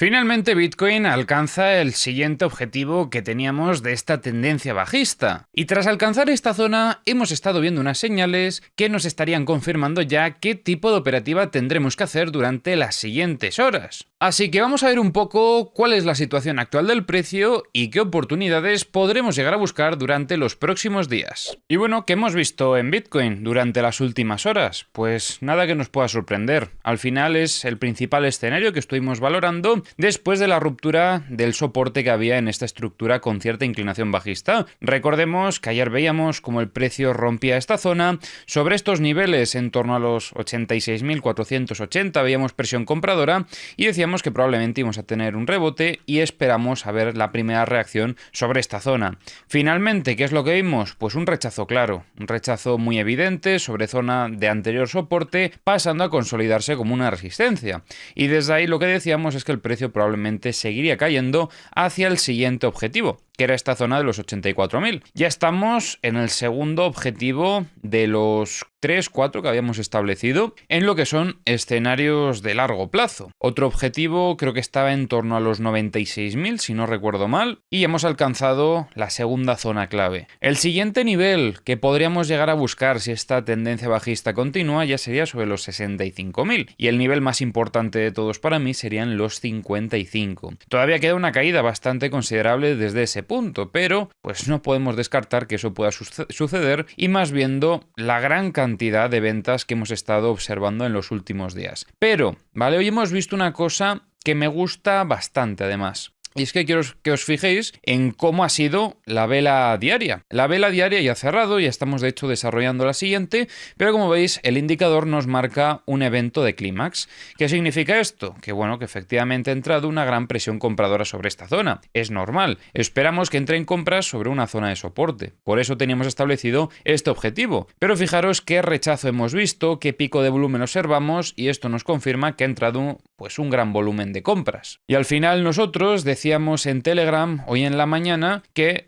Finalmente Bitcoin alcanza el siguiente objetivo que teníamos de esta tendencia bajista. Y tras alcanzar esta zona hemos estado viendo unas señales que nos estarían confirmando ya qué tipo de operativa tendremos que hacer durante las siguientes horas. Así que vamos a ver un poco cuál es la situación actual del precio y qué oportunidades podremos llegar a buscar durante los próximos días. Y bueno, ¿qué hemos visto en Bitcoin durante las últimas horas? Pues nada que nos pueda sorprender. Al final es el principal escenario que estuvimos valorando después de la ruptura del soporte que había en esta estructura con cierta inclinación bajista. Recordemos que ayer veíamos cómo el precio rompía esta zona. Sobre estos niveles, en torno a los 86.480, veíamos presión compradora y decíamos que probablemente íbamos a tener un rebote y esperamos a ver la primera reacción sobre esta zona. Finalmente, ¿qué es lo que vimos? Pues un rechazo claro, un rechazo muy evidente sobre zona de anterior soporte, pasando a consolidarse como una resistencia. Y desde ahí lo que decíamos es que el precio probablemente seguiría cayendo hacia el siguiente objetivo, que era esta zona de los 84.000. Ya estamos en el segundo objetivo de los 3-4 que habíamos establecido en lo que son escenarios de largo plazo. Otro objetivo creo que estaba en torno a los 96.000, si no recuerdo mal, y hemos alcanzado la segunda zona clave. El siguiente nivel que podríamos llegar a buscar si esta tendencia bajista continúa ya sería sobre los 65.000, y el nivel más importante de todos para mí serían los 55. Todavía queda una caída bastante considerable desde ese punto, pero pues no podemos descartar que eso pueda suceder, y más viendo la gran cantidad de ventas que hemos estado observando en los últimos días. Pero, ¿vale? Hoy hemos visto una cosa que me gusta bastante además. Y es que quiero que os fijéis en cómo ha sido la vela diaria. La vela diaria ya ha cerrado, ya estamos de hecho desarrollando la siguiente, pero como veis el indicador nos marca un evento de clímax. ¿Qué significa esto? Que bueno, que efectivamente ha entrado una gran presión compradora sobre esta zona. Es normal. Esperamos que entre en compras sobre una zona de soporte. Por eso teníamos establecido este objetivo. Pero fijaros qué rechazo hemos visto, qué pico de volumen observamos y esto nos confirma que ha entrado pues un gran volumen de compras. Y al final nosotros decíamos en Telegram hoy en la mañana que,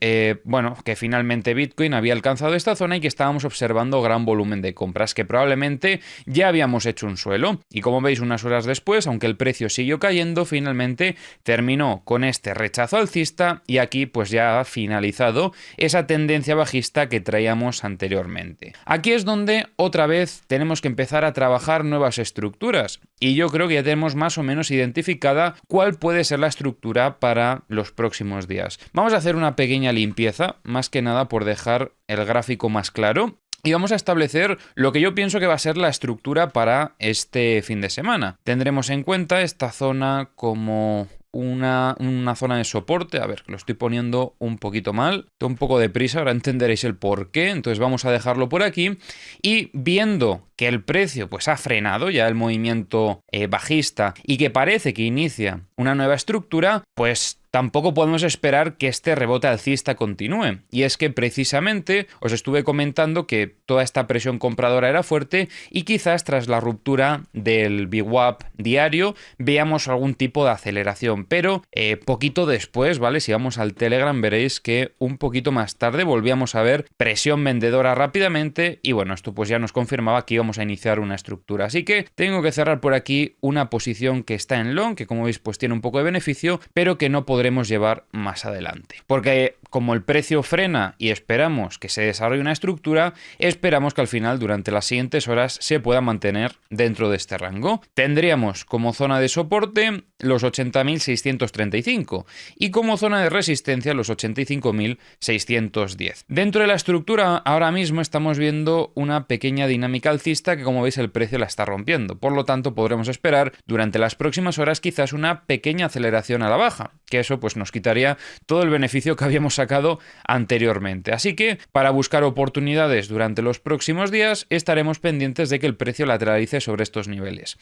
que finalmente Bitcoin había alcanzado esta zona y que estábamos observando gran volumen de compras, que probablemente ya habíamos hecho un suelo. Y como veis, unas horas después, aunque el precio siguió cayendo, finalmente terminó con este rechazo alcista y aquí pues ya ha finalizado esa tendencia bajista que traíamos anteriormente. Aquí es donde otra vez tenemos que empezar a trabajar nuevas estructuras y yo creo que ya tenemos más o menos identificada cuál puede ser la estructura para los próximos días. Vamos a hacer una pequeña limpieza, más que nada por dejar el gráfico más claro. Y vamos a establecer lo que yo pienso que va a ser la estructura para este fin de semana. Tendremos en cuenta esta zona como una zona de soporte. A ver, lo estoy poniendo un poquito mal, tengo un poco de prisa, ahora entenderéis el por qué. Entonces vamos a dejarlo por aquí y viendo que el precio pues ha frenado ya el movimiento bajista y que parece que inicia una nueva estructura, pues tampoco podemos esperar que este rebote alcista continúe. Y es que precisamente os estuve comentando que toda esta presión compradora era fuerte y quizás tras la ruptura del VWAP diario veamos algún tipo de aceleración. Pero poquito después, ¿vale? Si vamos al Telegram veréis que un poquito más tarde volvíamos a ver presión vendedora rápidamente y bueno, esto pues ya nos confirmaba que íbamos a iniciar una estructura. Así que tengo que cerrar por aquí una posición que está en long, que como veis pues tiene un poco de beneficio, pero que no podremos llevar más adelante. Porque como el precio frena y esperamos que se desarrolle una estructura, esperamos que al final durante las siguientes horas se pueda mantener dentro de este rango. Tendríamos como zona de soporte los 80.635 y como zona de resistencia los 85.610. Dentro de la estructura ahora mismo estamos viendo una pequeña dinámica alcista que como veis el precio la está rompiendo. Por lo tanto podremos esperar durante las próximas horas quizás una pequeña aceleración a la baja, que eso pues nos quitaría todo el beneficio que habíamos sacado anteriormente. Así que para buscar oportunidades durante los próximos días estaremos pendientes de que el precio lateralice sobre estos niveles.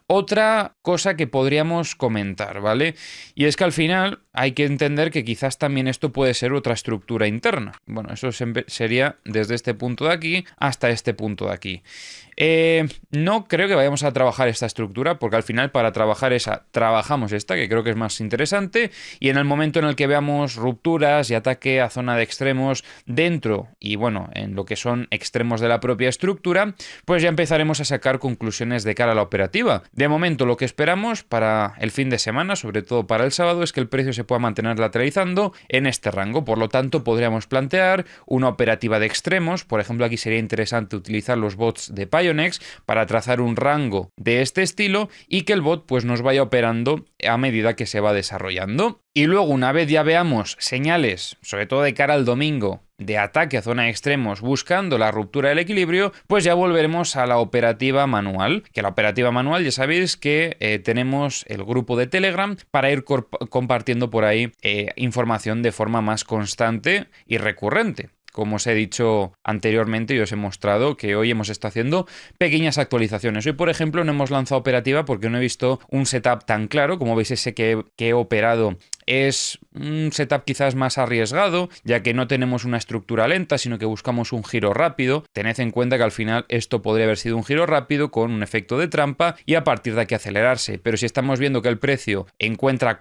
Otra cosa que podríamos comentar, ¿vale? Y es que al final hay que entender que quizás también esto puede ser otra estructura interna. Bueno, eso sería desde este punto de aquí hasta este punto de aquí. No creo que vayamos a trabajar esta estructura, porque al final para trabajar esa, trabajamos esta, que creo que es más interesante, y en el momento en el que veamos rupturas y ataque a zona de extremos dentro y bueno, en lo que son extremos de la propia estructura, pues ya empezaremos a sacar conclusiones de cara a la operativa. De momento lo que esperamos para el fin de semana, sobre todo para el sábado, es que el precio se pueda mantener lateralizando en este rango. Por lo tanto, podríamos plantear una operativa de extremos. Por ejemplo, aquí sería interesante utilizar los bots de Pionex para trazar un rango de este estilo y que el bot pues nos vaya operando a medida que se va desarrollando. Y luego, una vez ya veamos señales, sobre todo de cara al domingo, de ataque a zona de extremos buscando la ruptura del equilibrio, pues ya volveremos a la operativa manual. Que la operativa manual ya sabéis que tenemos el grupo de Telegram para ir compartiendo por ahí información de forma más constante y recurrente. Como os he dicho anteriormente y os he mostrado que hoy hemos estado haciendo pequeñas actualizaciones. Hoy, por ejemplo, no hemos lanzado operativa porque no he visto un setup tan claro. Como veis, ese que he operado es un setup quizás más arriesgado, ya que no tenemos una estructura lenta, sino que buscamos un giro rápido. Tened en cuenta que al final esto podría haber sido un giro rápido con un efecto de trampa y a partir de aquí acelerarse. Pero si estamos viendo que el precio encuentra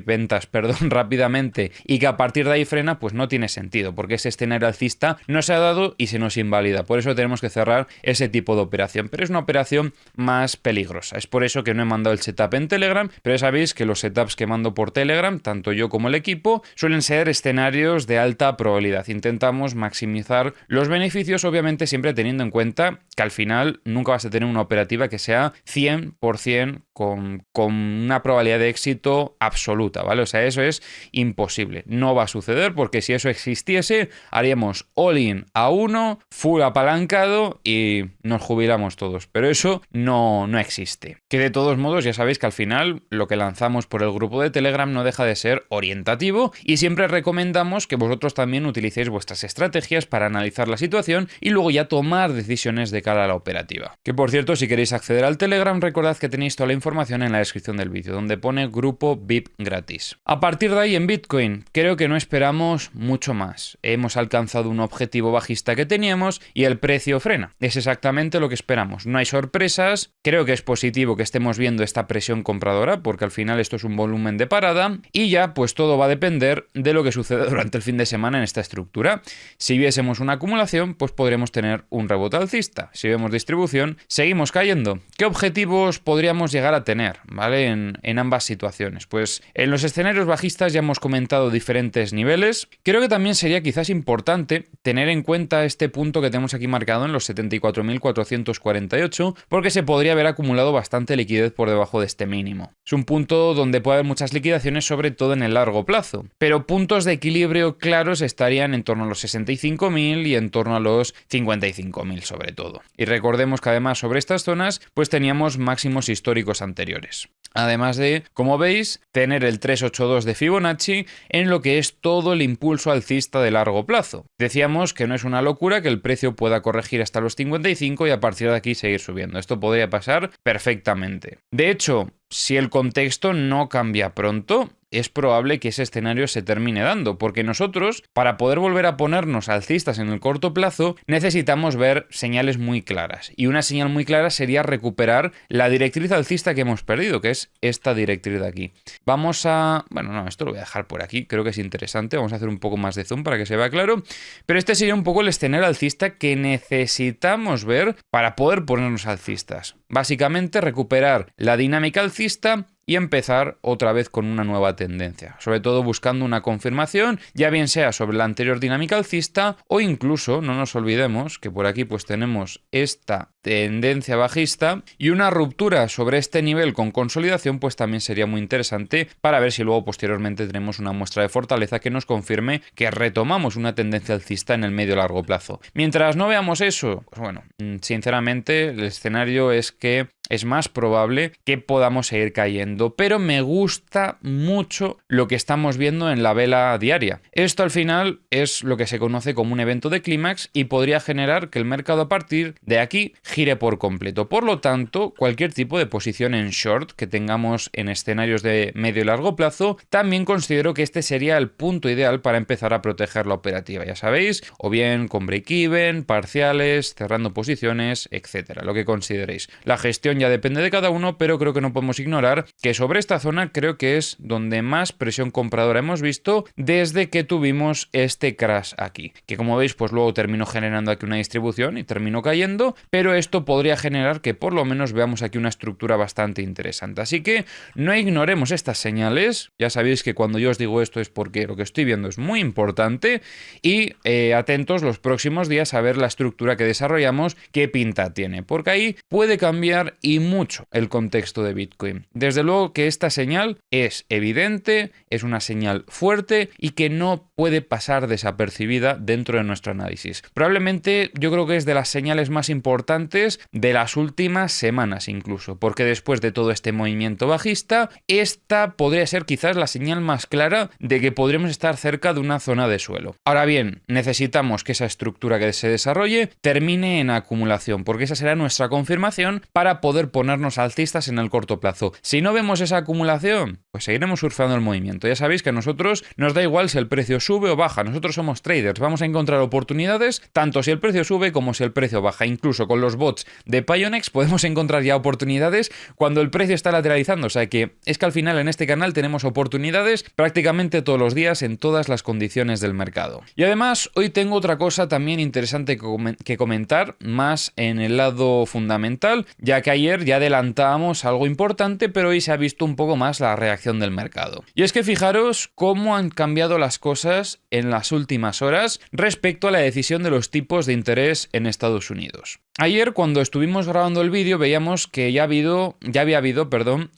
ventas rápidamente y que a partir de ahí frena, pues no tiene sentido, porque ese escenario alcista no se ha dado y se nos invalida. Por eso tenemos que cerrar ese tipo de operación. Pero es una operación más peligrosa. Es por eso que no he mandado el setup en Telegram, pero ya sabéis que los setups que mando por Telegram, tanto yo como el equipo, suelen ser escenarios de alta probabilidad. Intentamos maximizar los beneficios, obviamente siempre teniendo en cuenta que al final nunca vas a tener una operativa que sea 100% con una probabilidad de éxito absoluta, ¿vale? O sea, eso es imposible. No va a suceder porque si eso existiese, haríamos all-in a uno, full apalancado y nos jubilamos todos. Pero eso no existe. Que de todos modos ya sabéis que al final lo que lanzamos por el grupo de Telegram no deja de ser orientativo y siempre recomendamos que vosotros también utilicéis vuestras estrategias para analizar la situación y luego ya tomar decisiones de cara a la operativa. Que por cierto, si queréis acceder al Telegram, recordad que tenéis toda la información en la descripción del vídeo, donde pone grupo VIP gratis. A partir de ahí en Bitcoin, creo que no esperamos mucho más. Hemos alcanzado un objetivo bajista que teníamos y el precio frena. Es exactamente lo que esperamos. No hay sorpresas. Creo que es positivo que estemos viendo esta presión compradora, porque al final esto es un volumen de parada y ya pues todo va a depender de lo que suceda durante el fin de semana en esta estructura. Si viésemos una acumulación, pues podremos tener un rebote alcista. Si vemos distribución, seguimos cayendo. ¿Qué objetivos podríamos llegar a tener, ¿vale? En ambas situaciones. Pues en los escenarios bajistas ya hemos comentado diferentes niveles. Creo que también sería quizás importante tener en cuenta este punto que tenemos aquí marcado en los 74.448, porque se podría haber acumulado bastante liquidez por debajo de este mínimo. Es un punto donde puede haber muchas liquidaciones, sobre todo en el largo plazo. Pero puntos de equilibrio claros estarían en torno a los 65.000 y en torno a los 55.000 sobre todo. Y recordemos que además sobre estas zonas pues teníamos máximos históricos anteriores. Además de, como veis, tener el 382 de Fibonacci en lo que es todo el impulso alcista de largo plazo. Decíamos que no es una locura que el precio pueda corregir hasta los 55 y a partir de aquí seguir subiendo. Esto podría pasar perfectamente. De hecho, si el contexto no cambia pronto, es probable que ese escenario se termine dando, porque nosotros, para poder volver a ponernos alcistas en el corto plazo, necesitamos ver señales muy claras. Y una señal muy clara sería recuperar la directriz alcista que hemos perdido, que es esta directriz de aquí. Vamos a... Bueno, no, esto lo voy a dejar por aquí, creo que es interesante. Vamos a hacer un poco más de zoom para que se vea claro. Pero este sería un poco el escenario alcista que necesitamos ver para poder ponernos alcistas. Básicamente, recuperar la dinámica alcista y empezar otra vez con una nueva tendencia, sobre todo buscando una confirmación, ya bien sea sobre la anterior dinámica alcista o incluso, no nos olvidemos que por aquí pues tenemos esta tendencia bajista y una ruptura sobre este nivel con consolidación pues también sería muy interesante para ver si luego posteriormente tenemos una muestra de fortaleza que nos confirme que retomamos una tendencia alcista en el medio largo plazo. Mientras no veamos eso, pues bueno, sinceramente el escenario es que es más probable que podamos seguir cayendo. Pero me gusta mucho lo que estamos viendo en la vela diaria. Esto al final es lo que se conoce como un evento de clímax y podría generar que el mercado a partir de aquí gire por completo. Por lo tanto, cualquier tipo de posición en short que tengamos en escenarios de medio y largo plazo, también considero que este sería el punto ideal para empezar a proteger la operativa. Ya sabéis, o bien con break-even, parciales, cerrando posiciones, etcétera, lo que consideréis. La gestión ya depende de cada uno, pero creo que no podemos ignorar que sobre esta zona creo que es donde más presión compradora hemos visto desde que tuvimos este crash aquí. Que como veis, pues luego terminó generando aquí una distribución y terminó cayendo, pero esto podría generar que por lo menos veamos aquí una estructura bastante interesante. Así que no ignoremos estas señales. Ya sabéis que cuando yo os digo esto es porque lo que estoy viendo es muy importante y atentos los próximos días a ver la estructura que desarrollamos, qué pinta tiene, porque ahí puede cambiar y mucho el contexto de Bitcoin. Desde luego que esta señal es evidente, es una señal fuerte y que no puede pasar desapercibida dentro de nuestro análisis. Probablemente yo creo que es de las señales más importantes de las últimas semanas incluso, porque después de todo este movimiento bajista, esta podría ser quizás la señal más clara de que podremos estar cerca de una zona de suelo. Ahora bien, necesitamos que esa estructura que se desarrolle termine en acumulación, porque esa será nuestra confirmación para poder ponernos alcistas en el corto plazo. Si no vemos esa acumulación, pues seguiremos surfeando el movimiento. Ya sabéis que a nosotros nos da igual si el precio sube o baja, nosotros somos traders, vamos a encontrar oportunidades tanto si el precio sube como si el precio baja. Incluso con los bots de Pionex podemos encontrar ya oportunidades cuando el precio está lateralizando, o sea que es que al final en este canal tenemos oportunidades prácticamente todos los días en todas las condiciones del mercado. Y además hoy tengo otra cosa también interesante que comentar, más en el lado fundamental, ya que ayer ya adelantábamos algo importante, pero hoy se ha visto un poco más la reacción del mercado. Y es que fijaros cómo han cambiado las cosas en las últimas horas respecto a la decisión de los tipos de interés en Estados Unidos. Ayer, cuando estuvimos grabando el vídeo, veíamos que ya había habido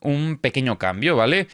un pequeño cambio, ¿vale?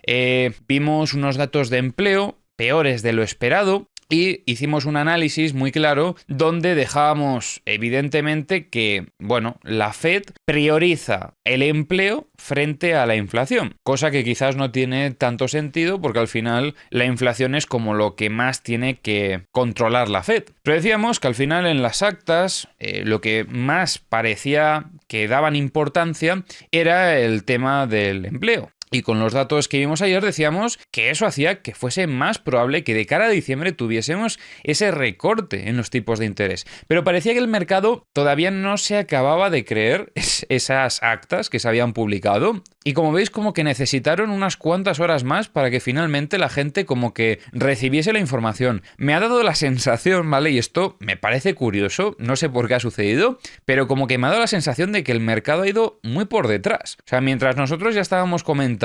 Vimos unos datos de empleo peores de lo esperado. Y hicimos un análisis muy claro donde dejábamos evidentemente que, bueno, la Fed prioriza el empleo frente a la inflación, cosa que quizás no tiene tanto sentido porque al final la inflación es como lo que más tiene que controlar la Fed. Pero decíamos que al final en las actas lo que más parecía que daban importancia era el tema del empleo. Y con los datos que vimos ayer decíamos que eso hacía que fuese más probable que de cara a diciembre tuviésemos ese recorte en los tipos de interés. Pero parecía que el mercado todavía no se acababa de creer esas actas que se habían publicado. Y como veis, como que necesitaron unas cuantas horas más para que finalmente la gente como que recibiese la información. Me ha dado la sensación, ¿vale? Y esto me parece curioso, no sé por qué ha sucedido, pero como que me ha dado la sensación de que el mercado ha ido muy por detrás. O sea, mientras nosotros ya estábamos comentando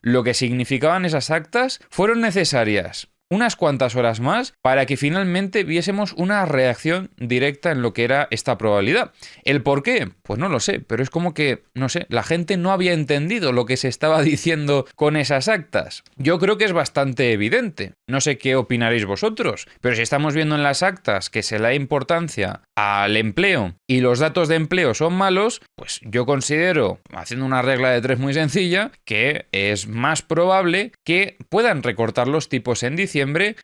lo que significaban esas actas, fueron necesarias unas cuantas horas más para que finalmente viésemos una reacción directa en lo que era esta probabilidad. ¿El por qué? Pues no lo sé, pero es como que, no sé, la gente no había entendido lo que se estaba diciendo con esas actas. Yo creo que es bastante evidente. No sé qué opinaréis vosotros, pero si estamos viendo en las actas que se le da importancia al empleo y los datos de empleo son malos, pues yo considero, haciendo una regla de 3 muy sencilla, que es más probable que puedan recortar los tipos en diciembre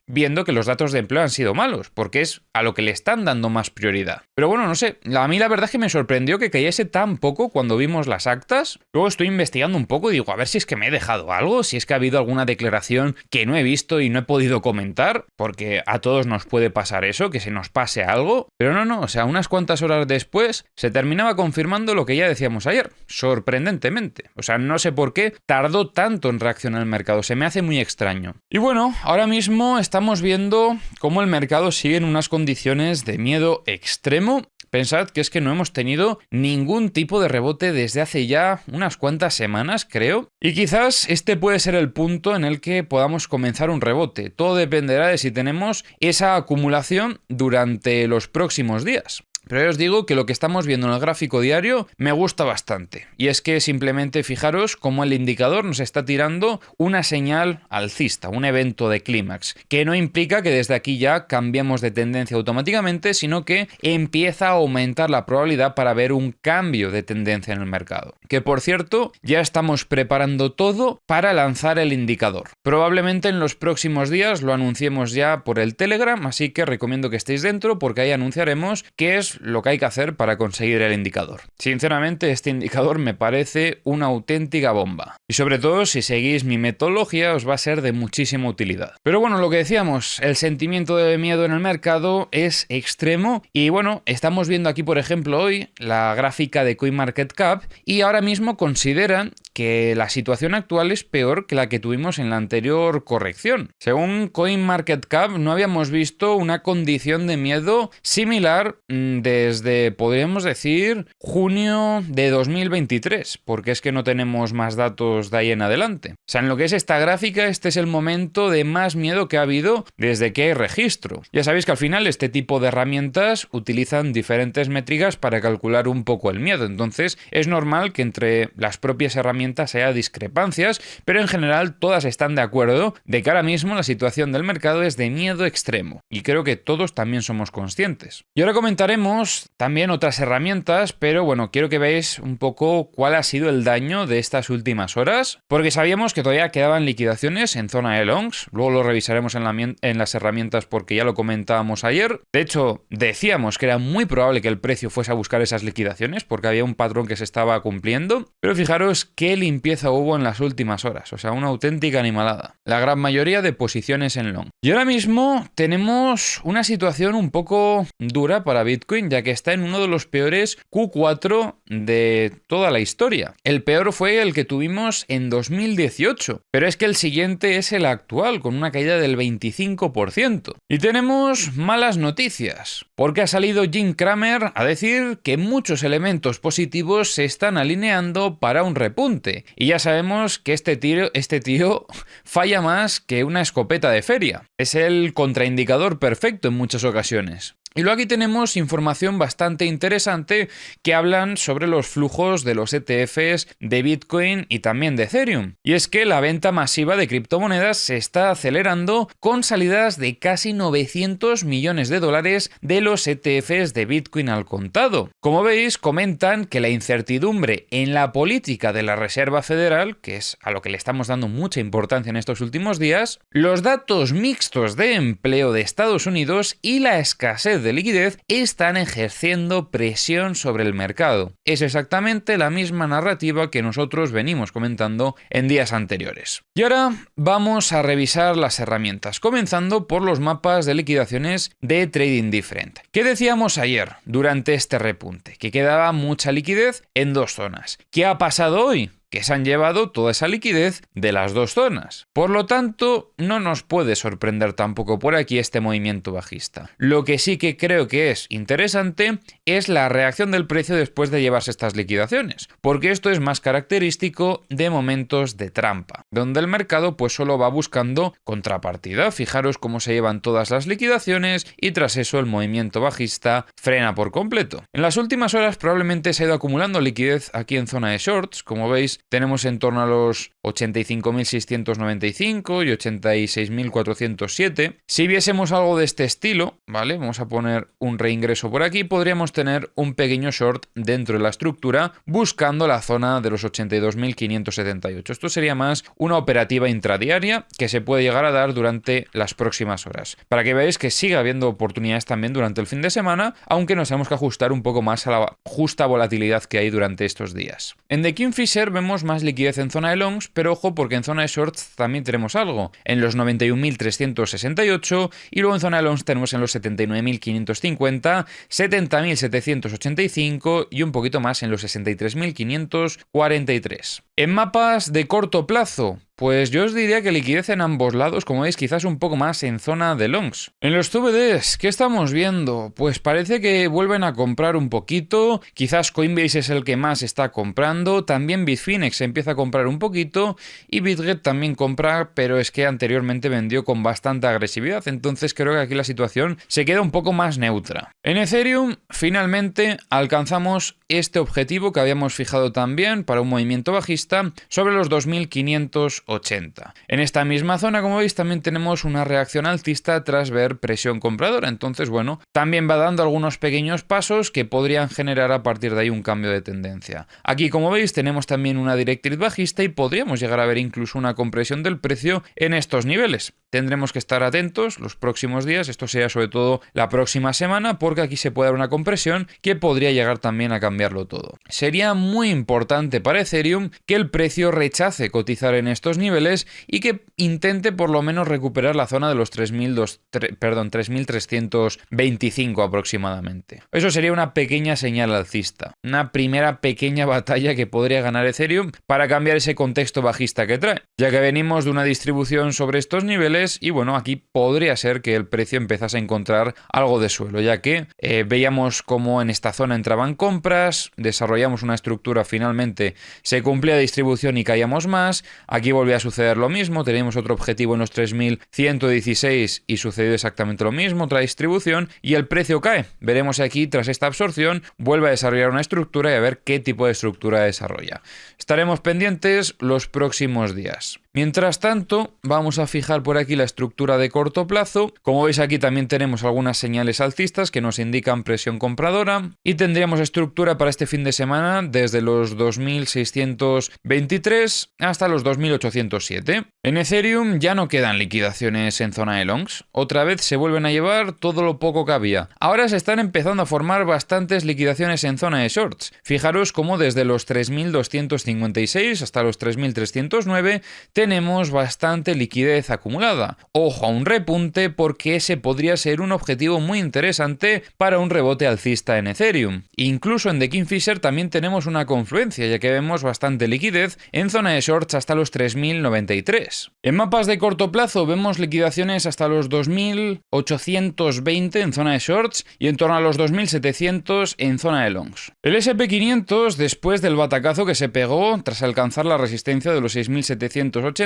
viendo que los datos de empleo han sido malos, porque es a lo que le están dando más prioridad. Pero bueno, no sé, a mí la verdad es que me sorprendió que cayese tan poco cuando vimos las actas. Luego estoy investigando un poco y digo, a ver si es que me he dejado algo, si es que ha habido alguna declaración que no he visto y no he podido comentar, porque a todos nos puede pasar eso, que se nos pase algo. Pero no, o sea, unas cuantas horas después se terminaba confirmando lo que ya decíamos ayer, sorprendentemente. O sea, no sé por qué tardó tanto en reaccionar el mercado, se me hace muy extraño. Y bueno, ahora mismo estamos viendo cómo el mercado sigue en unas condiciones de miedo extremo. Pensad que es que no hemos tenido ningún tipo de rebote desde hace ya unas cuantas semanas, creo. Y quizás este puede ser el punto en el que podamos comenzar un rebote. Todo dependerá de si tenemos esa acumulación durante los próximos días. Pero ya os digo que lo que estamos viendo en el gráfico diario me gusta bastante. Y es que simplemente fijaros cómo el indicador nos está tirando una señal alcista, un evento de clímax, que no implica que desde aquí ya cambiemos de tendencia automáticamente, sino que empieza a aumentar la probabilidad para ver un cambio de tendencia en el mercado. Que por cierto, ya estamos preparando todo para lanzar el indicador. Probablemente en los próximos días lo anunciemos ya por el Telegram, así que recomiendo que estéis dentro porque ahí anunciaremos qué es lo que hay que hacer para conseguir el indicador. Sinceramente, este indicador me parece una auténtica bomba. Y sobre todo, si seguís mi metodología, os va a ser de muchísima utilidad. Pero bueno, lo que decíamos, el sentimiento de miedo en el mercado es extremo y bueno, estamos viendo aquí, por ejemplo, hoy la gráfica de CoinMarketCap y ahora mismo consideran que la situación actual es peor que la que tuvimos en la anterior corrección. Según CoinMarketCap, no habíamos visto una condición de miedo similar desde, podríamos decir, junio de 2023, porque es que no tenemos más datos de ahí en adelante. O sea, en lo que es esta gráfica, este es el momento de más miedo que ha habido desde que hay registro. Ya sabéis que al final este tipo de herramientas utilizan diferentes métricas para calcular un poco el miedo, entonces es normal que entre las propias herramientas haya discrepancias, pero en general todas están de acuerdo de que ahora mismo la situación del mercado es de miedo extremo, y creo que todos también somos conscientes. Y ahora comentaremos también otras herramientas, pero bueno, quiero que veáis un poco cuál ha sido el daño de estas últimas horas, porque sabíamos que todavía quedaban liquidaciones en zona de longs, luego lo revisaremos en las herramientas porque ya lo comentábamos ayer. De hecho, decíamos que era muy probable que el precio fuese a buscar esas liquidaciones porque había un patrón que se estaba cumpliendo, pero fijaros qué limpieza hubo en las últimas horas, o sea, una auténtica animalada. La gran mayoría de posiciones en long. Y ahora mismo tenemos una situación un poco dura para Bitcoin, ya que está en uno de los peores Q4 de toda la historia. El peor fue el que tuvimos en 2018, pero es que el siguiente es el actual, con una caída del 25%. Y tenemos malas noticias, porque ha salido Jim Cramer a decir que muchos elementos positivos se están alineando para un repunte. Y ya sabemos que este tío falla más que una escopeta de feria. Es el contraindicador perfecto en muchas ocasiones. Y luego aquí tenemos información bastante interesante que hablan sobre los flujos de los ETFs de Bitcoin y también de Ethereum. Y es que la venta masiva de criptomonedas se está acelerando con salidas de casi 900 millones de dólares de los ETFs de Bitcoin al contado. Como veis, comentan que la incertidumbre en la política de la Reserva Federal, que es a lo que le estamos dando mucha importancia en estos últimos días, los datos mixtos de empleo de Estados Unidos y la escasez de liquidez están ejerciendo presión sobre el mercado. Es exactamente la misma narrativa que nosotros venimos comentando en días anteriores. Y ahora vamos a revisar las herramientas, comenzando por los mapas de liquidaciones de Trading Different. ¿Qué decíamos ayer durante este repunte? Que quedaba mucha liquidez en dos zonas. ¿Qué ha pasado hoy? Que se han llevado toda esa liquidez de las dos zonas. Por lo tanto, no nos puede sorprender tampoco por aquí este movimiento bajista. Lo que sí que creo que es interesante es la reacción del precio después de llevarse estas liquidaciones, porque esto es más característico de momentos de trampa, donde el mercado pues solo va buscando contrapartida. Fijaros cómo se llevan todas las liquidaciones y tras eso el movimiento bajista frena por completo. En las últimas horas probablemente se ha ido acumulando liquidez aquí en zona de shorts, como veis tenemos en torno a los 85.695 y 86.407. Si viésemos algo de este estilo, ¿vale? Vamos a poner un reingreso por aquí, podríamos tener un pequeño short dentro de la estructura buscando la zona de los 82.578. Esto sería más una operativa intradiaria que se puede llegar a dar durante las próximas horas. Para que veáis que sigue habiendo oportunidades también durante el fin de semana, aunque nos tenemos que ajustar un poco más a la justa volatilidad que hay durante estos días. En The Kingfisher vemos más liquidez en zona de longs, pero ojo porque en zona de shorts también tenemos algo, en los 91.368 y luego en zona de longs tenemos en los 79.550, 70.785 y un poquito más en los 63.543. En mapas de corto plazo, Pues yo os diría que liquidez en ambos lados, como veis, quizás un poco más en zona de longs. En los CBDs, ¿qué estamos viendo? Pues parece que vuelven a comprar un poquito, quizás Coinbase es el que más está comprando, también Bitfinex empieza a comprar un poquito y BitGet también compra, pero es que anteriormente vendió con bastante agresividad, entonces creo que aquí la situación se queda un poco más neutra. En Ethereum, finalmente alcanzamos este objetivo que habíamos fijado también para un movimiento bajista sobre los 2580. En esta misma zona, como veis, también tenemos una reacción alcista tras ver presión compradora, entonces bueno, también va dando algunos pequeños pasos que podrían generar a partir de ahí un cambio de tendencia. Aquí, como veis, tenemos también una directriz bajista y podríamos llegar a ver incluso una compresión del precio en estos niveles. Tendremos que estar atentos los próximos días, esto sería sobre todo la próxima semana, porque aquí se puede dar una compresión que podría llegar también a cambiarlo todo. Sería muy importante para Ethereum que el precio rechace cotizar en estos niveles y que intente por lo menos recuperar la zona de los 3.325 aproximadamente. Eso sería una pequeña señal alcista, una primera pequeña batalla que podría ganar Ethereum para cambiar ese contexto bajista que trae, ya que venimos de una distribución sobre estos niveles y bueno, aquí podría ser que el precio empezase a encontrar algo de suelo, ya que veíamos cómo en esta zona entraban compras, desarrollamos una estructura, finalmente se cumplía distribución y caíamos más, aquí volvía a suceder lo mismo, teníamos otro objetivo en los 3.116 y sucedió exactamente lo mismo, otra distribución y el precio cae. Veremos aquí tras esta absorción vuelve a desarrollar una estructura y a ver qué tipo de estructura desarrolla. Estaremos pendientes los próximos días. Mientras tanto, vamos a fijar por aquí la estructura de corto plazo. Como veis, aquí también tenemos algunas señales alcistas que nos indican presión compradora y tendríamos estructura para este fin de semana desde los 2.623 hasta los 2.807. En Ethereum ya no quedan liquidaciones en zona de longs. Otra vez se vuelven a llevar todo lo poco que había. Ahora se están empezando a formar bastantes liquidaciones en zona de shorts. Fijaros cómo desde los 3.256 hasta los 3.309 tenemos bastante liquidez acumulada. Ojo a un repunte porque ese podría ser un objetivo muy interesante para un rebote alcista en Ethereum. Incluso en The Kingfisher también tenemos una confluencia, ya que vemos bastante liquidez en zona de shorts hasta los 3.093. En mapas de corto plazo vemos liquidaciones hasta los 2.820 en zona de shorts y en torno a los 2.700 en zona de longs. El SP500, después del batacazo que se pegó tras alcanzar la resistencia de los 6.780,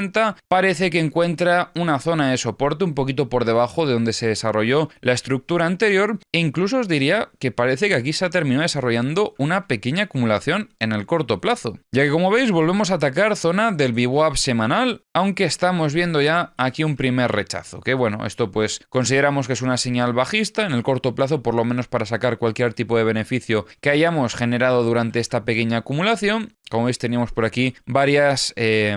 parece que encuentra una zona de soporte un poquito por debajo de donde se desarrolló la estructura anterior e incluso os diría que parece que aquí se ha terminado desarrollando una pequeña acumulación en el corto plazo, ya que como veis volvemos a atacar zona del VWAP semanal, aunque estamos viendo ya aquí un primer rechazo, que bueno, esto pues consideramos que es una señal bajista en el corto plazo, por lo menos para sacar cualquier tipo de beneficio que hayamos generado durante esta pequeña acumulación. Como veis, teníamos por aquí varias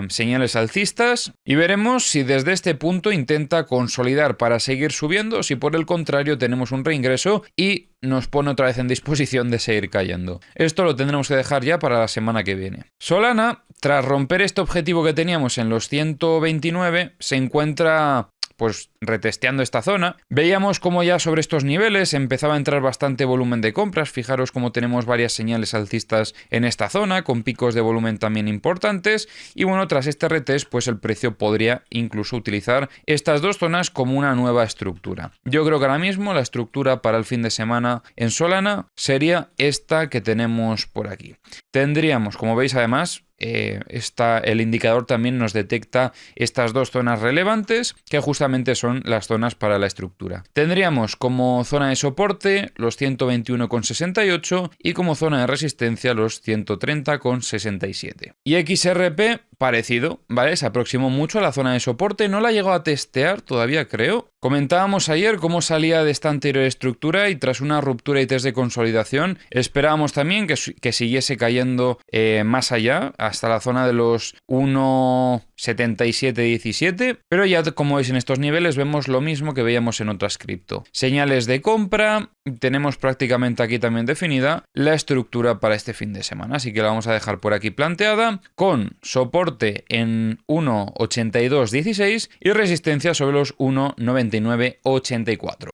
señales alcistas y veremos si desde este punto intenta consolidar para seguir subiendo, si por el contrario tenemos un reingreso y nos pone otra vez en disposición de seguir cayendo. Esto lo tendremos que dejar ya para la semana que viene. Solana, tras romper este objetivo que teníamos en los 129, se encuentra pues retesteando esta zona. Veíamos como ya sobre estos niveles empezaba a entrar bastante volumen de compras. Fijaros como tenemos varias señales alcistas en esta zona, con picos de volumen también importantes. Y bueno, tras este retest, pues el precio podría incluso utilizar estas dos zonas como una nueva estructura. Yo creo que ahora mismo la estructura para el fin de semana en Solana sería esta que tenemos por aquí. Tendríamos, como veis además, el indicador también nos detecta estas dos zonas relevantes que justamente son las zonas para la estructura. Tendríamos como zona de soporte los 121,68 y como zona de resistencia los 130,67. Y XRP parecido, ¿vale? Se aproximó mucho a la zona de soporte, no la llegó a testear todavía, creo. Comentábamos ayer cómo salía de esta anterior estructura y tras una ruptura y test de consolidación esperábamos también que siguiese cayendo más allá, hasta la zona de los 1,7717, pero ya como veis en estos niveles vemos lo mismo que veíamos en otras cripto. Señales de compra, tenemos prácticamente aquí también definida la estructura para este fin de semana, así que la vamos a dejar por aquí planteada con soporte en 1,8216 y resistencia sobre los 1,9984.